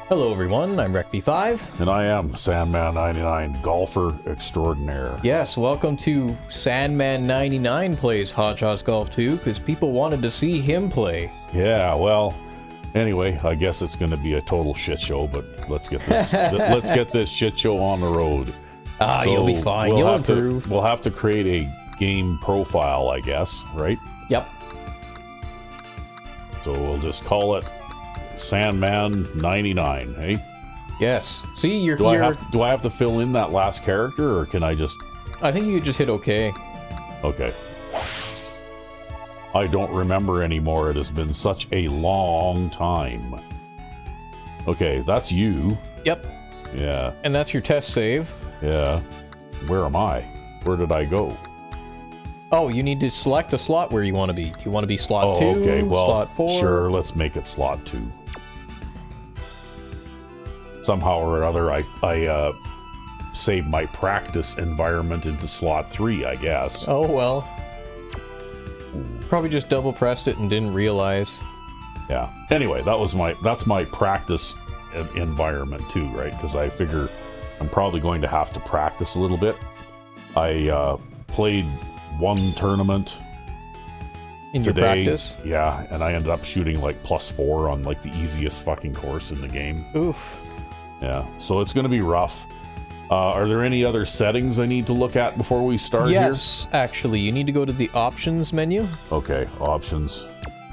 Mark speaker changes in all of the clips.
Speaker 1: Hello everyone, I'm RecV5.
Speaker 2: And I am SM099, golfer extraordinaire.
Speaker 1: Yes, welcome to Sandman99 plays Hot Shots Golf 2, because people wanted to see him play.
Speaker 2: Yeah, well, anyway, I guess it's going to be a total shit show, but let's get this shit show on the road.
Speaker 1: So you'll be fine, you'll improve.
Speaker 2: We'll have to create a game profile, I guess, right?
Speaker 1: Yep.
Speaker 2: So we'll just call it Sandman99, hey?
Speaker 1: Yes. See, you're
Speaker 2: do
Speaker 1: here.
Speaker 2: Do I have to fill in that last character, or can I just...
Speaker 1: I think you could just hit OK.
Speaker 2: Okay. I don't remember anymore. It has been such a long time. Okay, that's you.
Speaker 1: Yep.
Speaker 2: Yeah.
Speaker 1: And that's your test save.
Speaker 2: Yeah. Where am I? Where did I go?
Speaker 1: Oh, you need to select a slot where you want to be. Do you want to be slot 2,
Speaker 2: okay. Well,
Speaker 1: slot 4?
Speaker 2: Sure, let's make it slot 2. Somehow or other, I saved my practice environment into slot 3, I guess.
Speaker 1: Oh, well. Probably just double pressed it and didn't realize.
Speaker 2: Yeah. Anyway, that's my practice environment too, right? Because I figure I'm probably going to have to practice a little bit. I played one tournament
Speaker 1: in
Speaker 2: today.
Speaker 1: Your practice?
Speaker 2: Yeah, and I ended up shooting like +4 on like the easiest fucking course in the game.
Speaker 1: Oof.
Speaker 2: Yeah, so it's going to be rough. Are there any other settings I need to look at before we start here?
Speaker 1: Yes, actually, you need to go to the options menu.
Speaker 2: Okay, options.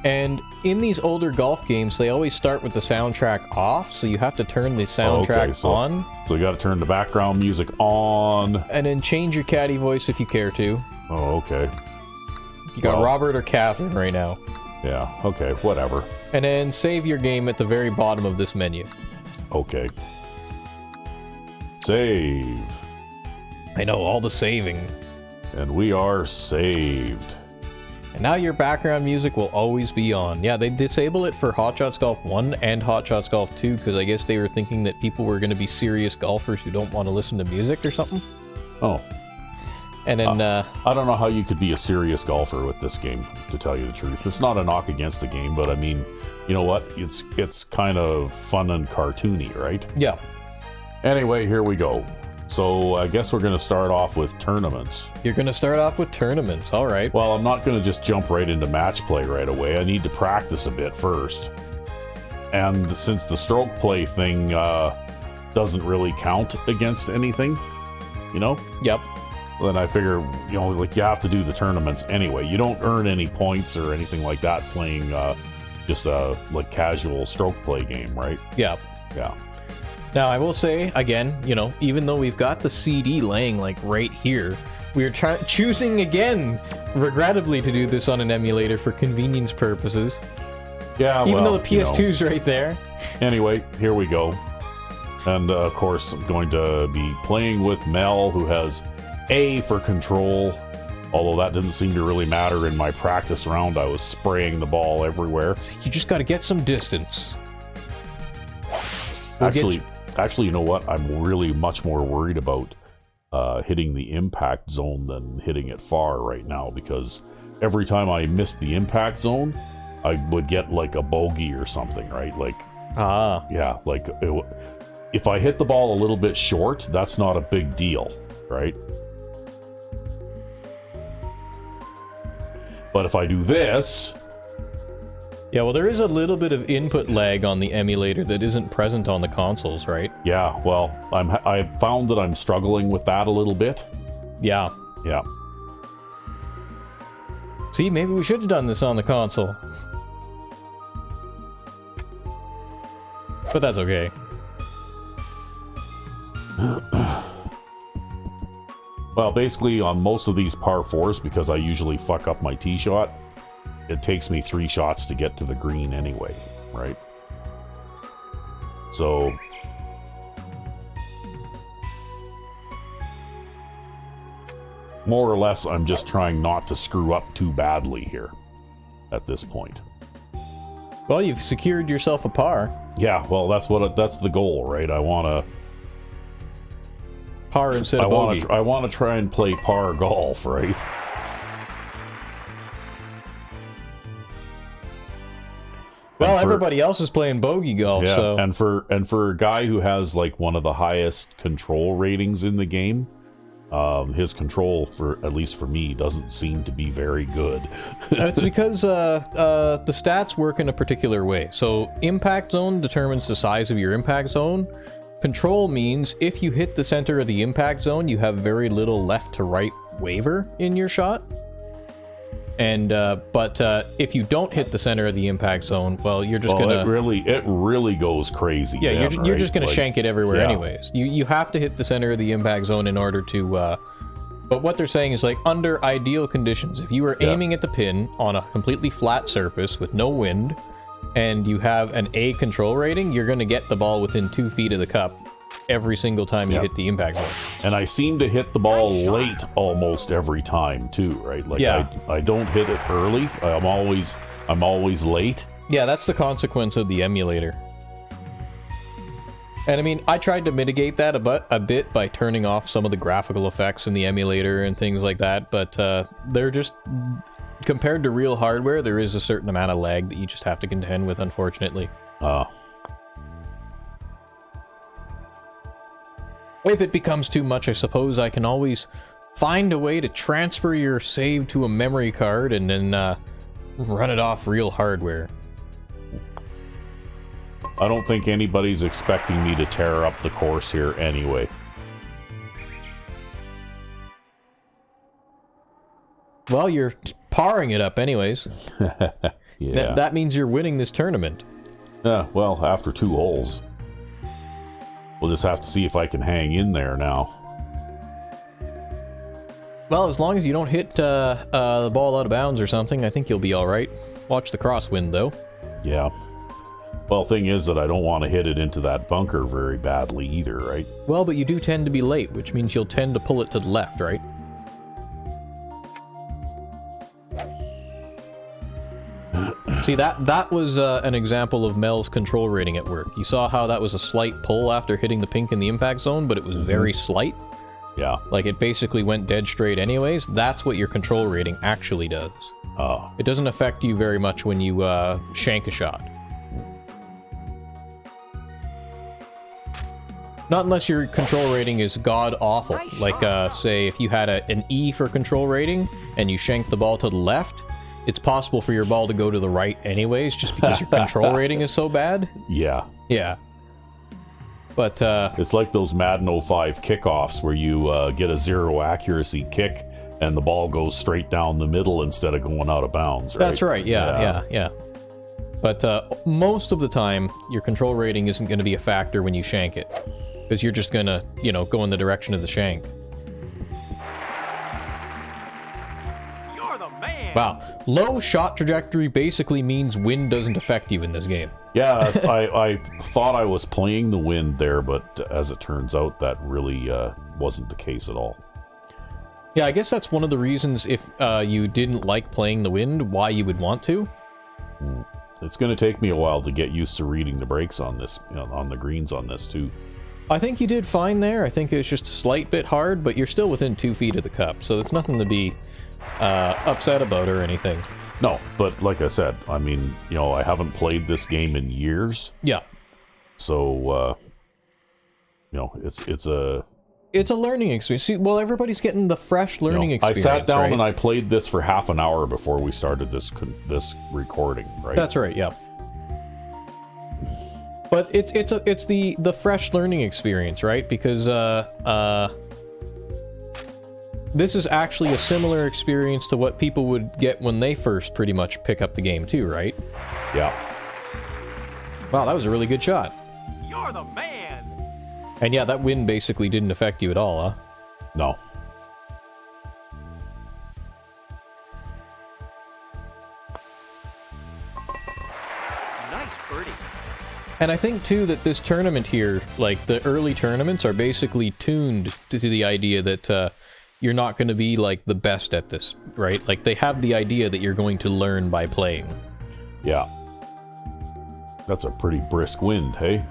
Speaker 1: And in these older golf games, they always start with the soundtrack off, so you have to turn the soundtrack on.
Speaker 2: So you got to turn the background music on.
Speaker 1: And then change your caddy voice if you care to.
Speaker 2: Oh, okay.
Speaker 1: You got Robert or Catherine right now.
Speaker 2: Yeah, okay, whatever.
Speaker 1: And then save your game at the very bottom of this menu.
Speaker 2: Okay. Save.
Speaker 1: I know, all the saving.
Speaker 2: And we are saved.
Speaker 1: And now your background music will always be on. Yeah, they disable it for Hot Shots Golf 1 and Hot Shots Golf 2 because I guess they were thinking that people were going to be serious golfers who don't want to listen to music or something.
Speaker 2: Oh.
Speaker 1: And then,
Speaker 2: I don't know how you could be a serious golfer with this game, to tell you the truth. It's not a knock against the game, but I mean, you know what? It's kind of fun and cartoony, right?
Speaker 1: Yeah.
Speaker 2: Anyway, here we go. So I guess we're going to start off with tournaments.
Speaker 1: You're going to start off with tournaments, all right.
Speaker 2: Well, I'm not going to just jump right into match play right away. I need to practice a bit first. And since the stroke play thing doesn't really count against anything, you know?
Speaker 1: Yep.
Speaker 2: Then I figure, you know, like you have to do the tournaments anyway. You don't earn any points or anything like that playing just a like casual stroke play game, right?
Speaker 1: Yeah.
Speaker 2: Yeah.
Speaker 1: Now, I will say, again, you know, even though we've got the CD laying, like, right here, we are choosing, again, regrettably, to do this on an emulator for convenience purposes.
Speaker 2: Yeah,
Speaker 1: even though the PS2's right there.
Speaker 2: Anyway, here we go. And, of course, I'm going to be playing with Mel, who has A for control, although that didn't seem to really matter in my practice round. I was spraying the ball everywhere.
Speaker 1: You just got to get some distance.
Speaker 2: Actually, you know what? I'm really much more worried about hitting the impact zone than hitting it far right now, because every time I missed the impact zone, I would get like a bogey or something, right? Like, yeah, like if I hit the ball a little bit short, that's not a big deal, right? But if I do this...
Speaker 1: Yeah, well, there is a little bit of input lag on the emulator that isn't present on the consoles, right?
Speaker 2: Yeah, well, I found that I'm struggling with that a little bit.
Speaker 1: Yeah.
Speaker 2: Yeah.
Speaker 1: See, maybe we should have done this on the console. But that's okay.
Speaker 2: Well, basically, on most of these par 4s, because I usually fuck up my tee shot, it takes me 3 shots to get to the green anyway, right? So... more or less, I'm just trying not to screw up too badly here at this point.
Speaker 1: Well, you've secured yourself a par.
Speaker 2: Yeah, well, that's the goal, right? I want to...
Speaker 1: par instead of bogey.
Speaker 2: I want to try and play par golf, right?
Speaker 1: Well, everybody else is playing bogey golf,
Speaker 2: yeah,
Speaker 1: so...
Speaker 2: and for a guy who has like one of the highest control ratings in the game, his control, for at least for me, doesn't seem to be very good.
Speaker 1: It's because the stats work in a particular way. So impact zone determines the size of your impact zone. Control means if you hit the center of the impact zone, you have very little left to right waver in your shot. And but if you don't hit the center of the impact zone, well, you're just gonna...
Speaker 2: It really goes crazy.
Speaker 1: Yeah,
Speaker 2: then,
Speaker 1: you're just gonna shank it everywhere
Speaker 2: yeah.
Speaker 1: anyways. You have to hit the center of the impact zone in order to... but what they're saying is, like, under ideal conditions, if you were aiming at the pin on a completely flat surface with no wind, and you have an A control rating, you're gonna get the ball within 2 feet of the cup every single time you hit the impact zone.
Speaker 2: And I seem to hit the ball late almost every time too, right? Like I don't hit it early. I'm always late.
Speaker 1: Yeah, that's the consequence of the emulator. And I mean, I tried to mitigate that a bit by turning off some of the graphical effects in the emulator and things like that, but they're just... Compared to real hardware, there is a certain amount of lag that you just have to contend with, unfortunately. If it becomes too much, I suppose I can always find a way to transfer your save to a memory card and then run it off real hardware.
Speaker 2: I don't think anybody's expecting me to tear up the course here anyway.
Speaker 1: Well, you're parring it up anyways.
Speaker 2: Yeah.
Speaker 1: That means you're winning this tournament.
Speaker 2: Yeah, well, after 2 holes. We'll just have to see if I can hang in there now.
Speaker 1: Well, as long as you don't hit the ball out of bounds or something, I think you'll be alright. Watch the crosswind, though.
Speaker 2: Yeah. Well, thing is that I don't want to hit it into that bunker very badly either, right?
Speaker 1: Well, but you do tend to be late, which means you'll tend to pull it to the left, right? See, that was an example of Mel's control rating at work. You saw how that was a slight pull after hitting the pink in the impact zone, but it was very slight.
Speaker 2: Yeah.
Speaker 1: Like, it basically went dead straight anyways. That's what your control rating actually does. It doesn't affect you very much when you shank a shot. Not unless your control rating is god-awful. Like, say, if you had an E for control rating, and you shanked the ball to the left, it's possible for your ball to go to the right anyways, just because your control rating is so bad.
Speaker 2: Yeah.
Speaker 1: Yeah. But,
Speaker 2: it's like those Madden 05 kickoffs where you get a 0 accuracy kick, and the ball goes straight down the middle instead of going out of bounds, right?
Speaker 1: That's right, yeah. But most of the time, your control rating isn't going to be a factor when you shank it. Because you're just going to, go in the direction of the shank.
Speaker 3: You're the man!
Speaker 1: Wow. Low shot trajectory basically means wind doesn't affect you in this game.
Speaker 2: Yeah, I thought I was playing the wind there, but as it turns out, that really wasn't the case at all.
Speaker 1: Yeah, I guess that's one of the reasons if you didn't like playing the wind, why you would want to.
Speaker 2: It's going to take me a while to get used to reading the breaks on this, on the greens on this too.
Speaker 1: I think you did fine there. I think it was just a slight bit hard, but you're still within 2 feet of the cup, so it's nothing to be upset about or anything.
Speaker 2: No, but like I said, I mean, I haven't played this game in years.
Speaker 1: Yeah.
Speaker 2: So, it's a
Speaker 1: learning experience. See, well, everybody's getting the fresh learning experience.
Speaker 2: I sat down
Speaker 1: right?
Speaker 2: and I played this for half an hour before we started this recording, right?
Speaker 1: That's right, yeah. But it's the fresh learning experience, right? Because this is actually a similar experience to what people would get when they first pretty much pick up the game too, right?
Speaker 2: Yeah.
Speaker 1: Wow, that was a really good shot.
Speaker 3: You're the man!
Speaker 1: And yeah, that wind basically didn't affect you at all, huh?
Speaker 2: No.
Speaker 3: Nice birdie.
Speaker 1: And I think, too, that this tournament here, like, the early tournaments are basically tuned to the idea that you're not going to be, like, the best at this, right? Like, they have the idea that you're going to learn by playing.
Speaker 2: Yeah. That's a pretty brisk wind, hey?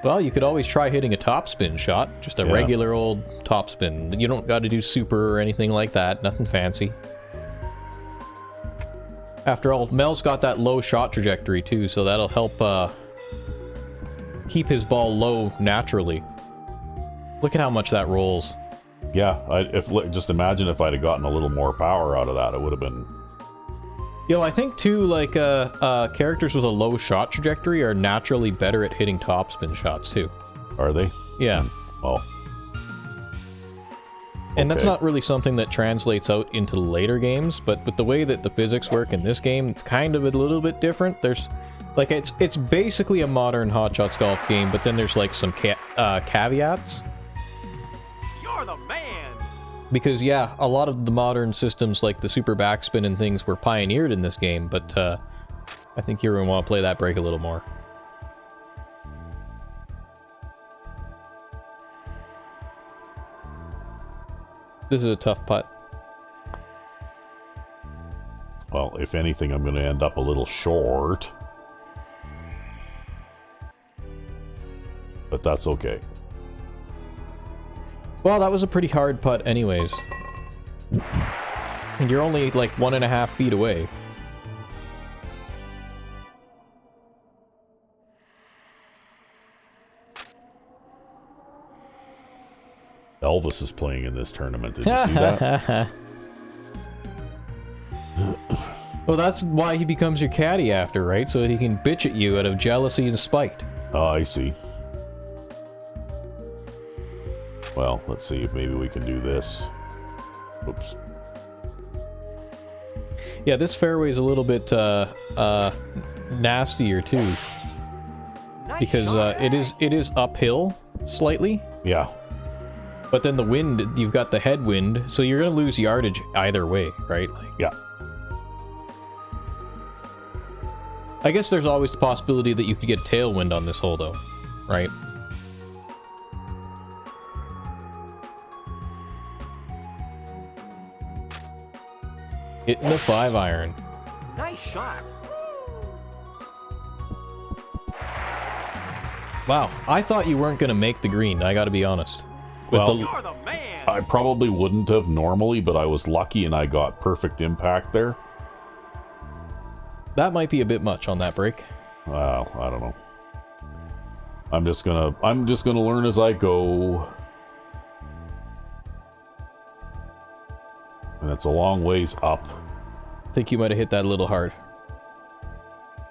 Speaker 1: Well, you could always try hitting a topspin shot, just a regular old topspin. You don't got to do super or anything like that, nothing fancy. After all, Mel's got that low shot trajectory too, so that'll help keep his ball low naturally. Look at how much that rolls.
Speaker 2: Yeah, just imagine if I'd have gotten a little more power out of that, it would have been...
Speaker 1: Yo, I think too, like, characters with a low shot trajectory are naturally better at hitting topspin shots too.
Speaker 2: Are they?
Speaker 1: Yeah.
Speaker 2: Oh.
Speaker 1: And that's
Speaker 2: Okay.
Speaker 1: not really something that translates out into later games, but the way that the physics work in this game, it's kind of a little bit different. There's, like, it's basically a modern Hot Shots golf game, but then there's, like, some caveats.
Speaker 3: You're the man.
Speaker 1: Because, yeah, a lot of the modern systems, like the super backspin and things, were pioneered in this game, but I think you're going to want to play that break a little more. This is a tough putt.
Speaker 2: Well, if anything, I'm going to end up a little short. But that's okay.
Speaker 1: Well, that was a pretty hard putt anyways. And you're only like 1.5 feet away.
Speaker 2: Elvis is playing in this tournament. Did you see that?
Speaker 1: Well, that's why he becomes your caddy after, right? So that he can bitch at you out of jealousy and spite.
Speaker 2: Oh, I see. Well, let's see if maybe we can do this. Oops.
Speaker 1: Yeah, this fairway is a little bit nastier too, because it is uphill slightly.
Speaker 2: Yeah.
Speaker 1: But then the wind, you've got the headwind, so you're gonna lose yardage either way, right? Like,
Speaker 2: Yeah.
Speaker 1: I guess there's always the possibility that you could get tailwind on this hole, though, right? Hitting the 5-iron.
Speaker 3: Nice shot.
Speaker 1: Wow, I thought you weren't gonna make the green. I gotta be honest.
Speaker 2: Well,
Speaker 3: You're the man.
Speaker 2: I probably wouldn't have normally, but I was lucky and I got perfect impact there.
Speaker 1: That might be a bit much on that break.
Speaker 2: Well, I don't know. I'm just gonna learn as I go. And it's a long ways up.
Speaker 1: I think you might have hit that a little hard.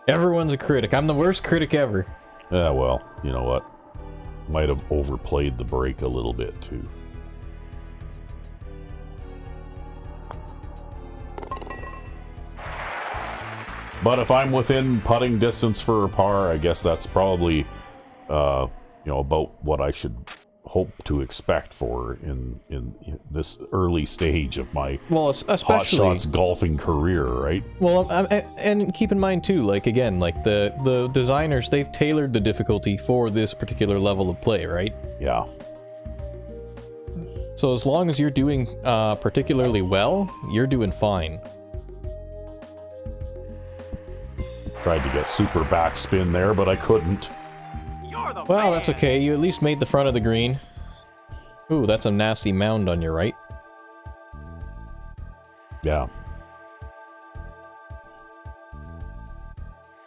Speaker 1: Everyone's a critic. I'm the worst critic ever.
Speaker 2: Yeah, well, you know what? Might have overplayed the break a little bit too. But if I'm within putting distance for a par, I guess that's probably, about what I should hope to expect for in this early stage of my
Speaker 1: Well,
Speaker 2: Hot
Speaker 1: especially
Speaker 2: Shots golfing career, right?
Speaker 1: well, and keep in mind too, like again, like the designers, they've tailored the difficulty for this particular level of play, right?
Speaker 2: Yeah.
Speaker 1: So as long as you're doing particularly well, you're doing fine.
Speaker 2: Tried to get super backspin there, but I couldn't.
Speaker 3: You're the
Speaker 1: Well,
Speaker 3: man.
Speaker 1: that's okay. You at least made the front of the green. Ooh, that's a nasty mound on your right.
Speaker 2: Yeah.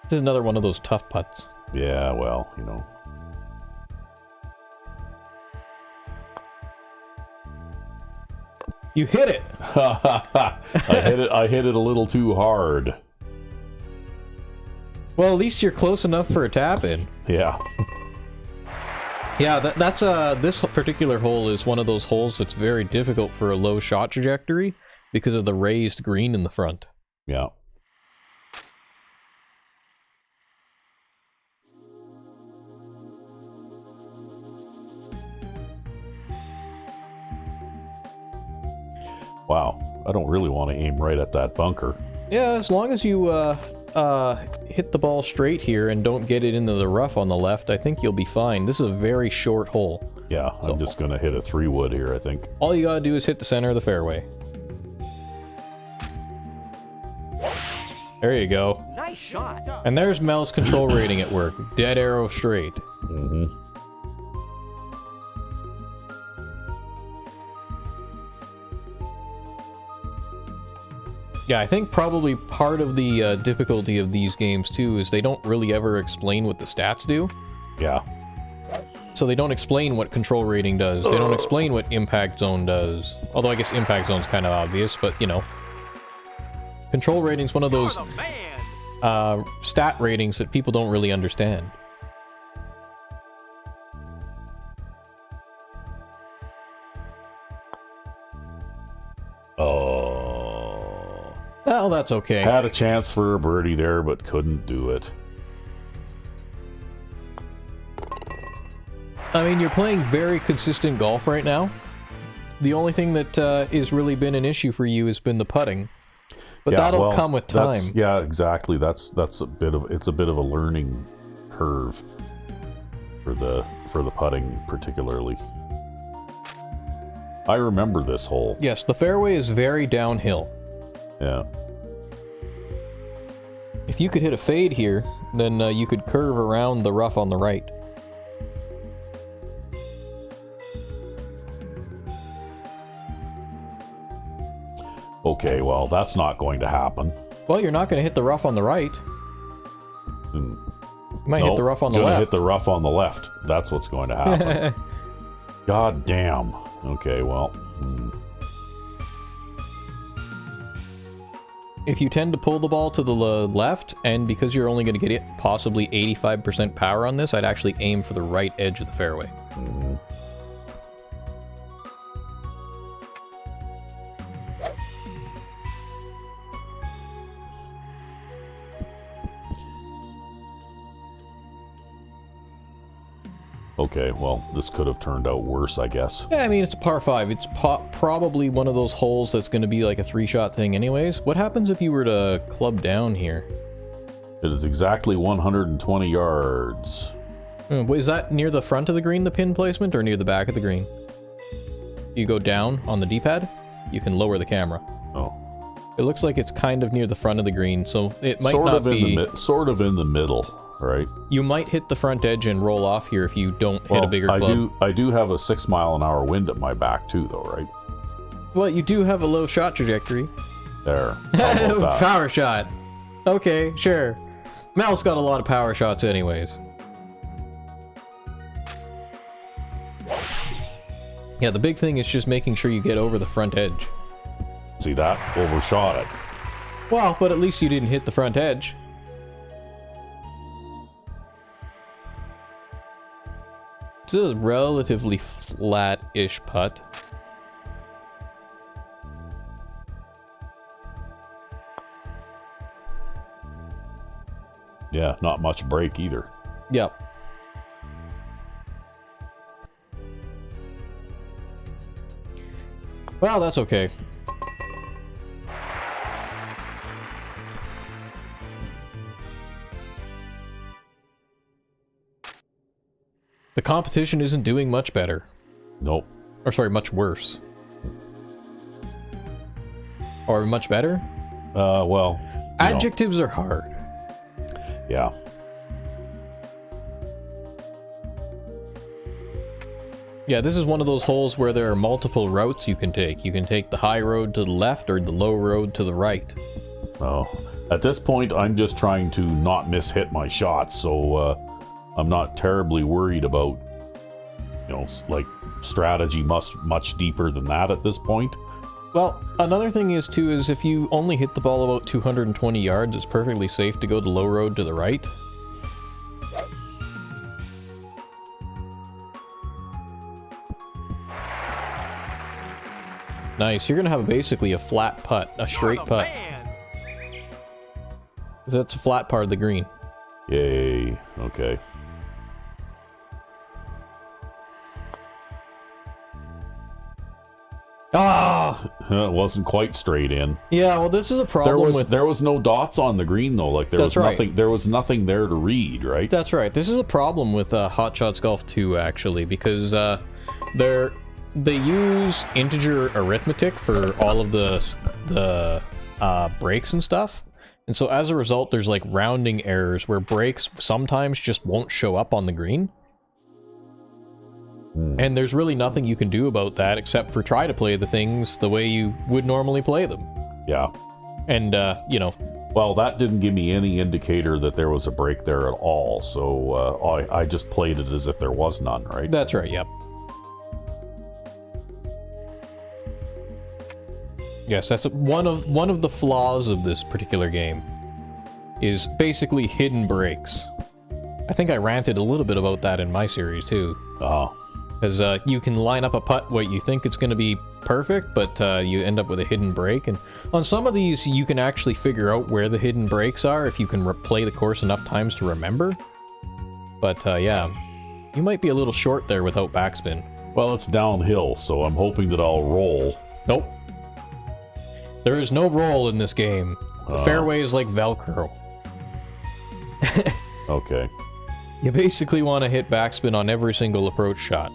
Speaker 1: This is another one of those tough putts.
Speaker 2: Yeah, well, you know.
Speaker 1: You hit it!
Speaker 2: I hit it a little too hard.
Speaker 1: Well, at least you're close enough for a tap-in.
Speaker 2: Yeah.
Speaker 1: Yeah, that's this particular hole is one of those holes that's very difficult for a low shot trajectory because of the raised green in the front.
Speaker 2: Yeah. Wow. I don't really want to aim right at that bunker.
Speaker 1: Yeah, as long as you hit the ball straight here and don't get it into the rough on the left, I think you'll be fine. This is a very short hole.
Speaker 2: Yeah, I'm just going to hit a 3-wood here, I think.
Speaker 1: All you gotta do is hit the center of the fairway. There you go.
Speaker 3: Nice shot.
Speaker 1: And there's Mel's control rating at work. Dead arrow straight.
Speaker 2: Mm-hmm.
Speaker 1: Yeah, I think probably part of the difficulty of these games too is they don't really ever explain what the stats do.
Speaker 2: Yeah.
Speaker 1: So they don't explain what control rating does. They don't explain what impact zone does. Although I guess impact zone's kind of obvious, but you know. Control rating's one of those
Speaker 3: You're the man.
Speaker 1: stat ratings that people don't really understand.
Speaker 2: Oh.
Speaker 1: Well, that's okay.
Speaker 2: Had a chance for a birdie there, but couldn't do it.
Speaker 1: I mean, you're playing very consistent golf right now. The only thing that has really been an issue for you has been the putting. But that'll come with time.
Speaker 2: Yeah, exactly. That's a bit of a learning curve for the putting particularly. I remember this hole.
Speaker 1: Yes, the fairway is very downhill.
Speaker 2: Yeah.
Speaker 1: If you could hit a fade here, then you could curve around the rough on the right.
Speaker 2: Okay, well, that's not going to happen.
Speaker 1: Well, you're not going to hit the rough on the right. You might hit the rough on the left.
Speaker 2: Hit the rough on the left. That's what's going to happen. God damn. Okay, well.
Speaker 1: If you tend to pull the ball to the left, and because you're only going to get it possibly 85% power on this, I'd actually aim for the right edge of the fairway.
Speaker 2: Okay, well, this could have turned out worse, I guess.
Speaker 1: Yeah, I mean, it's a par 5. It's probably one of those holes that's going to be like a 3-shot thing anyways. What happens if you were to club down here?
Speaker 2: It is exactly 120 yards.
Speaker 1: Is that near the front of the green, the pin placement, or near the back of the green? You go down on the D-pad, you can lower the camera.
Speaker 2: Oh.
Speaker 1: It looks like it's kind of near the front of the green, so it might
Speaker 2: sort
Speaker 1: not
Speaker 2: of
Speaker 1: be...
Speaker 2: sort of in the middle. Right.
Speaker 1: You might hit the front edge and roll off here if you don't hit a bigger club.
Speaker 2: I do have a 6-mile-an-hour wind at my back too, though, right?
Speaker 1: Well, you do have a low shot trajectory.
Speaker 2: There. How about that?
Speaker 1: Power shot. Okay, sure. Mel's got a lot of power shots anyways. Yeah, the big thing is just making sure you get over the front edge.
Speaker 2: See that? Overshot it.
Speaker 1: Well, but at least you didn't hit the front edge. This is a relatively flat-ish putt.
Speaker 2: Yeah, not much break either.
Speaker 1: Yep. Well, that's okay. The competition isn't doing much better.
Speaker 2: Nope.
Speaker 1: Or sorry, much worse. Or much better?
Speaker 2: Well...
Speaker 1: Adjectives are hard.
Speaker 2: Yeah.
Speaker 1: Yeah, this is one of those holes where there are multiple routes you can take. You can take the high road to the left or the low road to the right.
Speaker 2: Oh. At this point, I'm just trying to not miss-hit my shots, so, I'm not terribly worried about, you know, like, strategy much deeper than that at this point.
Speaker 1: Well, another thing is, too, is if you only hit the ball about 220 yards, it's perfectly safe to go the low road to the right. Nice, you're going to have basically a flat putt, a straight putt. That's a flat part of the green.
Speaker 2: Yay. Okay.
Speaker 1: Ah!
Speaker 2: It wasn't quite straight in.
Speaker 1: Yeah, well, this is a problem
Speaker 2: There was no dots on the green though. Like
Speaker 1: That's right.
Speaker 2: There was nothing there to read, right?
Speaker 1: That's right. This is a problem with Hot Shots Golf 2 actually, because they use integer arithmetic for all of the breaks and stuff. And so as a result, there's like rounding errors where breaks sometimes just won't show up on the green. And there's really nothing you can do about that except for try to play the things the way you would normally play them.
Speaker 2: Yeah.
Speaker 1: And, you know...
Speaker 2: Well, that didn't give me any indicator that there was a break there at all, so I just played it as if there was none, right?
Speaker 1: That's right, yep. Yes, that's one of the flaws of this particular game, is basically hidden breaks. I think I ranted a little bit about that in my series, too.
Speaker 2: Oh.
Speaker 1: Because you can line up a putt what you think it's going to be perfect, but you end up with a hidden break. And on some of these, you can actually figure out where the hidden breaks are if you can play the course enough times to remember. But yeah, you might be a little short there without backspin.
Speaker 2: Well, it's downhill, so I'm hoping that I'll roll.
Speaker 1: Nope. There is no roll in this game. The fairway is like Velcro.
Speaker 2: Okay.
Speaker 1: You basically want to hit backspin on every single approach shot.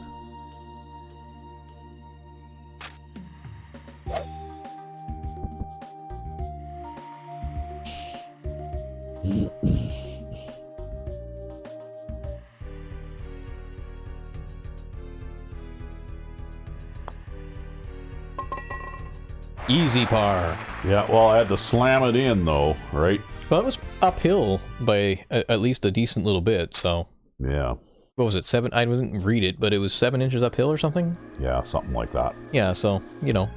Speaker 1: Easy par.
Speaker 2: Yeah, well, I had to slam it in, though, right?
Speaker 1: Well, it was uphill by at least a decent little bit, so...
Speaker 2: Yeah.
Speaker 1: What was it, 7? I didn't read it, but it was 7 inches uphill or something?
Speaker 2: Yeah, something like that.
Speaker 1: Yeah, so, you know.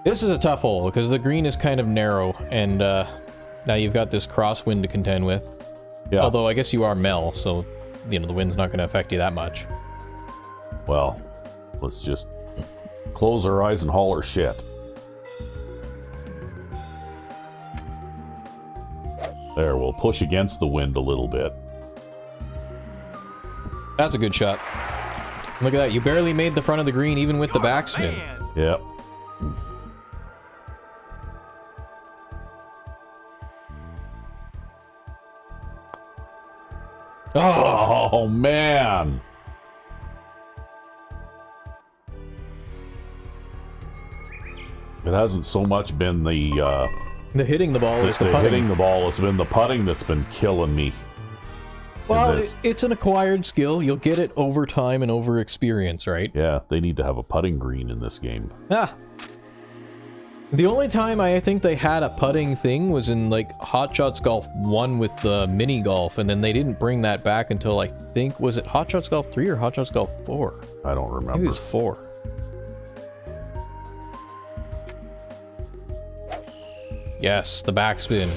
Speaker 1: This is a tough hole, because the green is kind of narrow, and now you've got this crosswind to contend with.
Speaker 2: Yeah.
Speaker 1: Although, I guess you are Mel, so, you know, the wind's not going to affect you that much.
Speaker 2: Well, let's just close our eyes and holler shit. There, we'll push against the wind a little bit.
Speaker 1: That's a good shot. Look at that, you barely made the front of the green even with the
Speaker 3: You're a
Speaker 1: backspin.
Speaker 3: man.
Speaker 2: Yep. Oh, man. It hasn't so much been the
Speaker 1: hitting the ball is the putting.
Speaker 2: hitting the ball. It's been the putting that's been killing me.
Speaker 1: Well,
Speaker 2: this.
Speaker 1: it's an acquired skill. You'll get it over time and over experience, right?
Speaker 2: Yeah, they need to have a putting green in this game.
Speaker 1: Ah. The only time I think they had a putting thing was in, like, Hot Shots Golf 1 with the mini golf, and then they didn't bring that back until, I think, was it Hot Shots Golf 3 or Hot Shots Golf 4?
Speaker 2: I don't remember.
Speaker 1: Maybe it was 4. Yes, the backspin.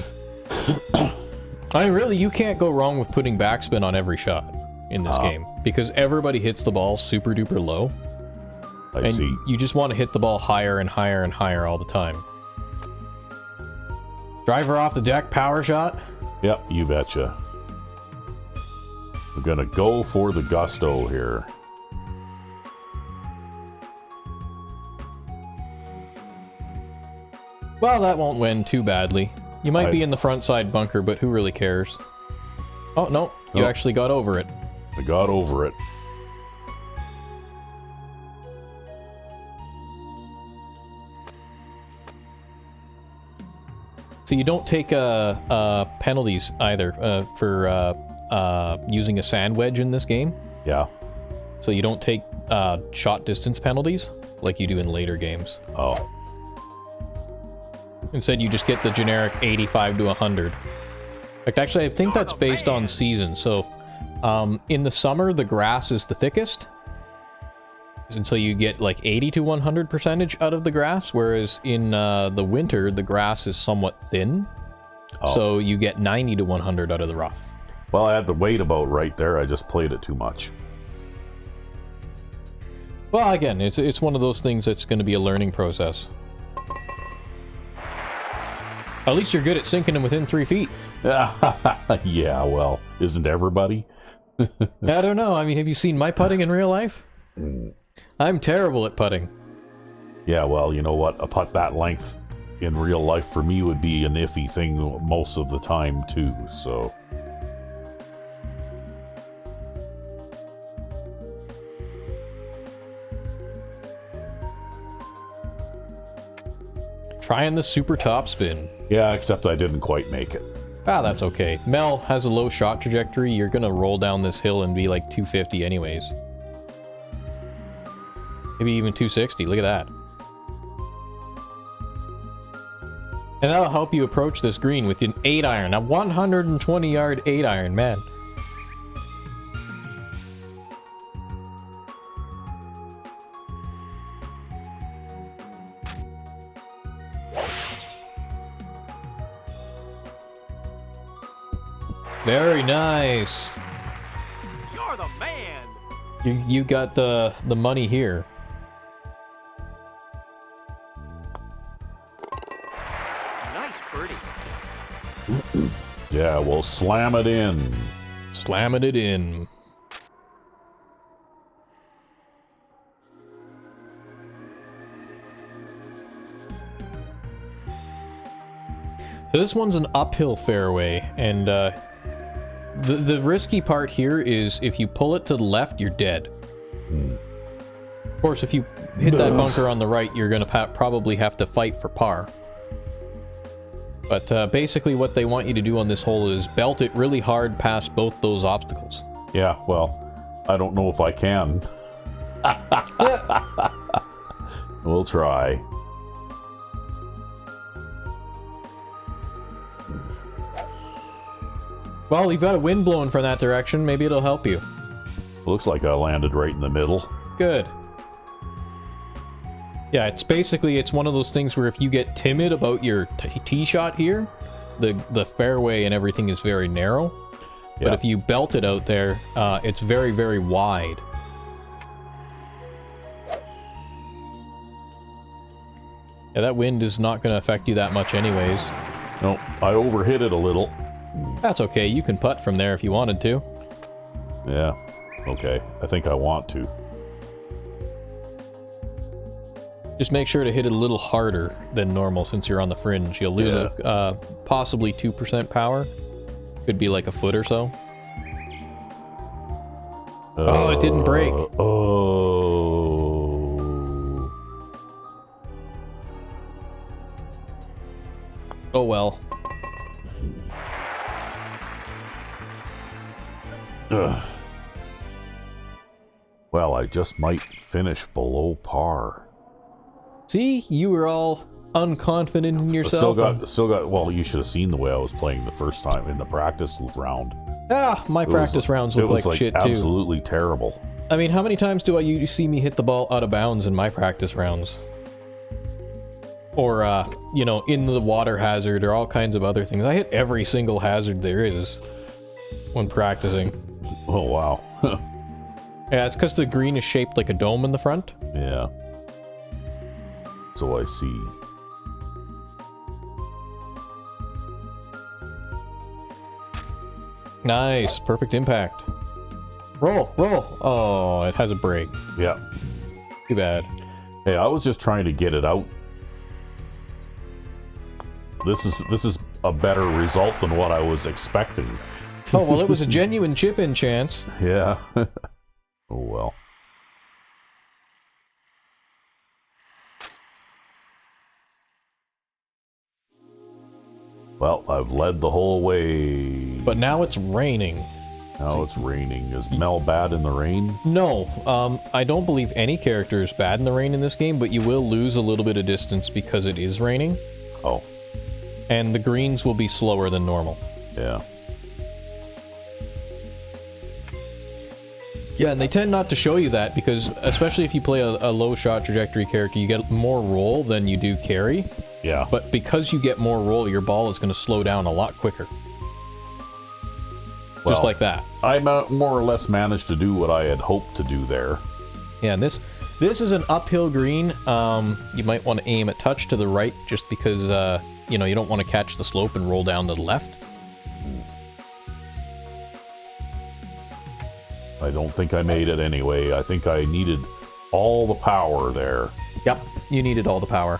Speaker 1: I mean, really, you can't go wrong with putting backspin on every shot in this game, because everybody hits the ball super duper low.
Speaker 2: I see.
Speaker 1: You just want to hit the ball higher and higher and higher all the time. Driver off the deck, power shot.
Speaker 2: Yep, you betcha. We're gonna go for the gusto here.
Speaker 1: Well, that won't win too badly. You might be in the front side bunker, but who really cares? Oh, no. You actually got over it.
Speaker 2: I got over it.
Speaker 1: So you don't take penalties either for using a sand wedge in this game.
Speaker 2: Yeah.
Speaker 1: So you don't take shot distance penalties like you do in later games.
Speaker 2: Oh.
Speaker 1: Instead, you just get the generic 85 to 100. In fact, actually, I think that's based on season. So in the summer, the grass is the thickest. And so you get like 80 to 100% out of the grass, whereas in the winter, the grass is somewhat thin. Oh. So you get 90 to 100 out of the rough.
Speaker 2: Well, I had the weight about right there. I just played it too much.
Speaker 1: Well, again, it's one of those things that's going to be a learning process. At least you're good at sinking them within 3 feet.
Speaker 2: Yeah, well, isn't everybody?
Speaker 1: I don't know. I mean, have you seen my putting in real life? I'm terrible at putting.
Speaker 2: Yeah, well, you know what? A putt that length in real life for me would be an iffy thing most of the time, too, so...
Speaker 1: Trying the super top spin.
Speaker 2: Yeah, except I didn't quite make it.
Speaker 1: Ah, that's okay. Mel has a low shot trajectory. You're gonna roll down this hill and be like 250 anyways. Maybe even 260. Look at that. And that'll help you approach this green with an 8-iron. A 120-yard 8-iron, man. Very nice.
Speaker 3: You're the man.
Speaker 1: You got the money here.
Speaker 3: Nice birdie.
Speaker 2: Yeah, well, slam it in.
Speaker 1: Slamming it in. So this one's an uphill fairway, and the risky part here is if you pull it to the left, you're dead. Of course, if you hit that bunker on the right, you're going to probably have to fight for par. But basically what they want you to do on this hole is belt it really hard past both those obstacles.
Speaker 2: Yeah, well, I don't know if I can. We'll try.
Speaker 1: Well, you've got a wind blowing from that direction. Maybe it'll help you.
Speaker 2: Looks like I landed right in the middle.
Speaker 1: Good. Yeah, it's one of those things where if you get timid about your tee shot here, the fairway and everything is very narrow. But if you belt it out there, it's very, very wide. Yeah, that wind is not going to affect you that much anyways.
Speaker 2: No, I overhit it a little.
Speaker 1: That's okay, you can putt from there if you wanted to.
Speaker 2: Yeah, okay. I think I want to.
Speaker 1: Just make sure to hit it a little harder than normal since you're on the fringe. You'll lose possibly 2% power. Could be like a foot or so. Oh, it didn't break. Oh well.
Speaker 2: Ugh. Well, I just might finish below par.
Speaker 1: See, you were all unconfident in yourself.
Speaker 2: Still got. Well, you should have seen the way I was playing the first time in the practice round.
Speaker 1: My practice rounds look like shit too.
Speaker 2: Absolutely terrible.
Speaker 1: I mean, how many times do you see me hit the ball out of bounds in my practice rounds? Or, in the water hazard or all kinds of other things. I hit every single hazard there is when practicing.
Speaker 2: Oh, wow.
Speaker 1: Yeah, it's because the green is shaped like a dome in the front.
Speaker 2: Yeah. So I see.
Speaker 1: Nice. Perfect impact. Roll. Oh, it has a break.
Speaker 2: Yeah.
Speaker 1: Too bad.
Speaker 2: Hey, I was just trying to get it out. This is a better result than what I was expecting.
Speaker 1: Oh, well, it was a genuine chip-in chance.
Speaker 2: Yeah. Oh, well. Well, I've led the whole way.
Speaker 1: But now it's raining.
Speaker 2: Now it's raining. Is Mel bad in the rain?
Speaker 1: No, I don't believe any character is bad in the rain in this game, but you will lose a little bit of distance because it is raining.
Speaker 2: Oh.
Speaker 1: And the greens will be slower than normal.
Speaker 2: Yeah.
Speaker 1: Yeah, and they tend not to show you that because, especially if you play a low shot trajectory character, you get more roll than you do carry.
Speaker 2: Yeah.
Speaker 1: But because you get more roll, your ball is going to slow down a lot quicker.
Speaker 2: Well,
Speaker 1: just like that.
Speaker 2: I more or less managed to do what I had hoped to do there.
Speaker 1: Yeah, and this is an uphill green. You might want to aim a touch to the right just because, you don't want to catch the slope and roll down to the left.
Speaker 2: I don't think I made it anyway. I think I needed all the power there.
Speaker 1: Yep, you needed all the power.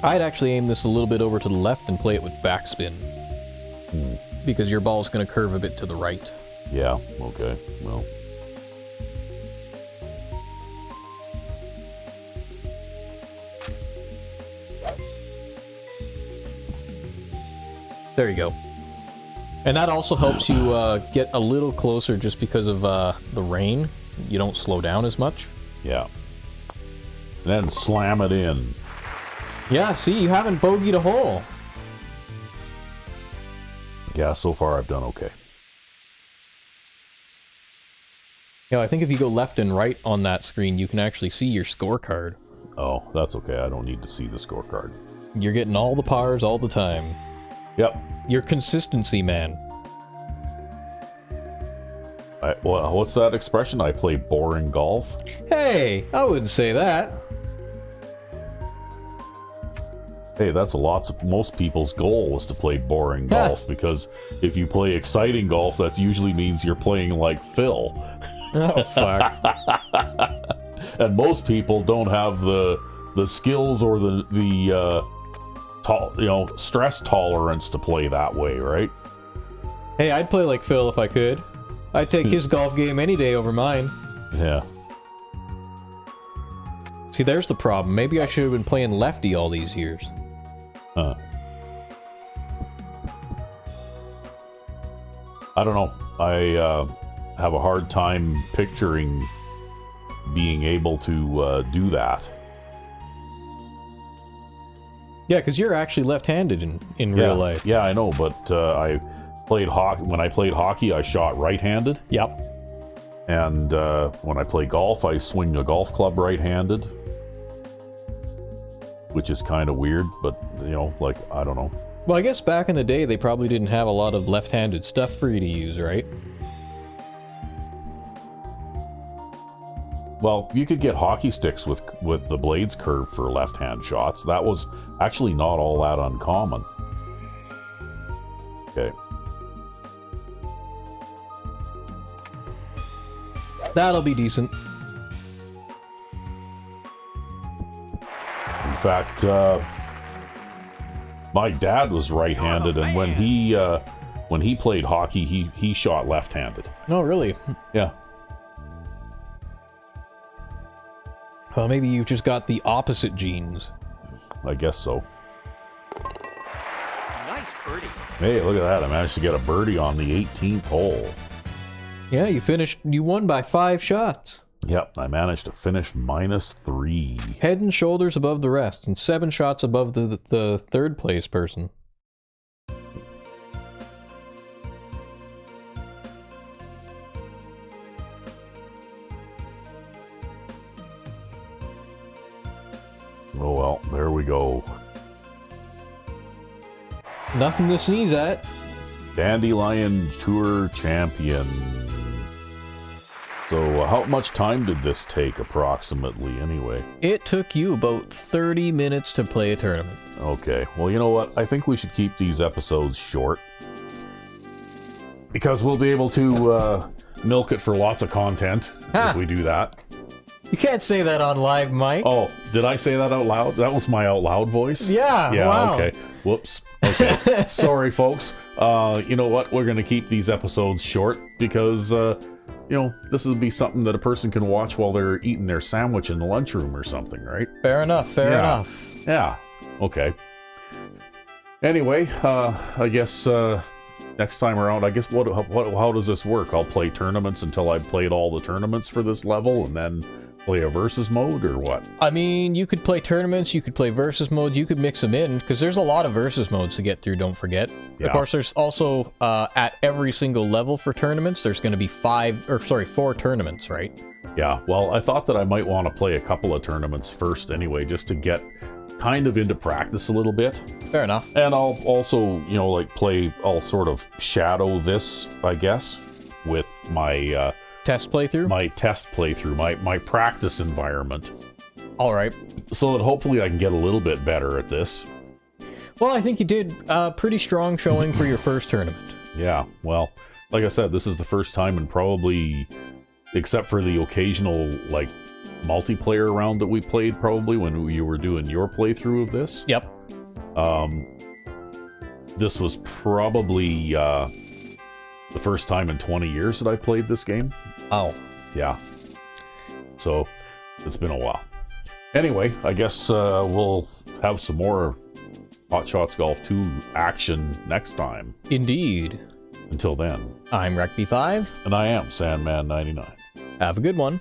Speaker 1: I'd actually aim this a little bit over to the left and play it with backspin. Because your ball's going to curve a bit to the right.
Speaker 2: Yeah, okay, well.
Speaker 1: There you go. And that also helps you get a little closer just because of the rain. You don't slow down as much.
Speaker 2: Yeah. And then slam it in.
Speaker 1: Yeah, see, you haven't bogeyed a hole.
Speaker 2: Yeah, so far I've done okay.
Speaker 1: Yeah, I think if you go left and right on that screen, you can actually see your scorecard.
Speaker 2: Oh, that's okay. I don't need to see the scorecard.
Speaker 1: You're getting all the pars all the time.
Speaker 2: Yep.
Speaker 1: You're consistency, man.
Speaker 2: What's that expression? I play boring golf?
Speaker 1: Hey, I wouldn't say that.
Speaker 2: Hey, that's most people's goal is to play boring golf, because if you play exciting golf, that usually means you're playing like Phil.
Speaker 1: Oh, fuck.
Speaker 2: And most people don't have the skills or the stress tolerance to play that way, right?
Speaker 1: Hey, I'd play like Phil if I could. I'd take his golf game any day over mine.
Speaker 2: Yeah.
Speaker 1: See, there's the problem. Maybe I should have been playing lefty all these years.
Speaker 2: Huh. I don't know. I have a hard time picturing being able to do that.
Speaker 1: Yeah, because you're actually left-handed in real life.
Speaker 2: Yeah, I know, but I played hockey. When I played hockey, I shot right-handed.
Speaker 1: Yep.
Speaker 2: And when I play golf, I swing a golf club right-handed, which is kind of weird, but, I don't know.
Speaker 1: Well, I guess back in the day, they probably didn't have a lot of left-handed stuff for you to use, right?
Speaker 2: Well, you could get hockey sticks with the blades curved for left-hand shots. That was actually not all that uncommon. Okay.
Speaker 1: That'll be decent.
Speaker 2: In fact, my dad was right-handed, and when he played hockey, he shot left-handed.
Speaker 1: Oh, really?
Speaker 2: Yeah.
Speaker 1: Well, maybe you've just got the opposite genes.
Speaker 2: I guess so.
Speaker 3: Nice birdie.
Speaker 2: Hey, look at that. I managed to get a birdie on the 18th hole.
Speaker 1: Yeah, you won by 5 shots.
Speaker 2: Yep, I managed to finish -3.
Speaker 1: Head and shoulders above the rest, and 7 shots above the third place person.
Speaker 2: Oh well, there we go.
Speaker 1: Nothing to sneeze at.
Speaker 2: Dandelion Tour Champion. So how much time did this take approximately anyway?
Speaker 1: It took you about 30 minutes to play a tournament.
Speaker 2: Okay, well, you know what? I think we should keep these episodes short, because we'll be able to milk it for lots of content if we do that.
Speaker 1: You can't say that on live, Mike.
Speaker 2: Oh, did I say that out loud? That was my out loud voice?
Speaker 1: Yeah, wow.
Speaker 2: Okay. Whoops. Okay. Sorry, folks. You know what? We're going to keep these episodes short because, this will be something that a person can watch while they're eating their sandwich in the lunchroom or something, right?
Speaker 1: Fair enough, fair enough.
Speaker 2: Yeah. Okay. Anyway, I guess next time around, I guess how does this work? I'll play tournaments until I've played all the tournaments for this level, and then play a versus mode, or what?
Speaker 1: I mean, you could play tournaments, you could play versus mode, you could mix them in, because there's a lot of versus modes to get through, don't forget.
Speaker 2: Yeah.
Speaker 1: Of course, there's also, at every single level for tournaments, there's going to be 4 tournaments, right?
Speaker 2: Yeah, well, I thought that I might want to play a couple of tournaments first anyway, just to get kind of into practice a little bit.
Speaker 1: Fair enough.
Speaker 2: And I'll also, I'll sort of shadow this, I guess, with my
Speaker 1: test playthrough?
Speaker 2: My test playthrough, my practice environment.
Speaker 1: All right.
Speaker 2: So that hopefully I can get a little bit better at this.
Speaker 1: Well, I think you did a pretty strong showing for your first tournament.
Speaker 2: Yeah, well, like I said, this is the first time, and probably, except for the occasional, multiplayer round that we played, probably, when you were doing your playthrough of this.
Speaker 1: Yep.
Speaker 2: This was probably the first time in 20 years that I played this game.
Speaker 1: Oh.
Speaker 2: Yeah. So, it's been a while. Anyway, I guess we'll have some more Hot Shots Golf 2 action next time.
Speaker 1: Indeed.
Speaker 2: Until then,
Speaker 1: I'm RecV5.
Speaker 2: and I am Sandman99.
Speaker 1: Have a good one.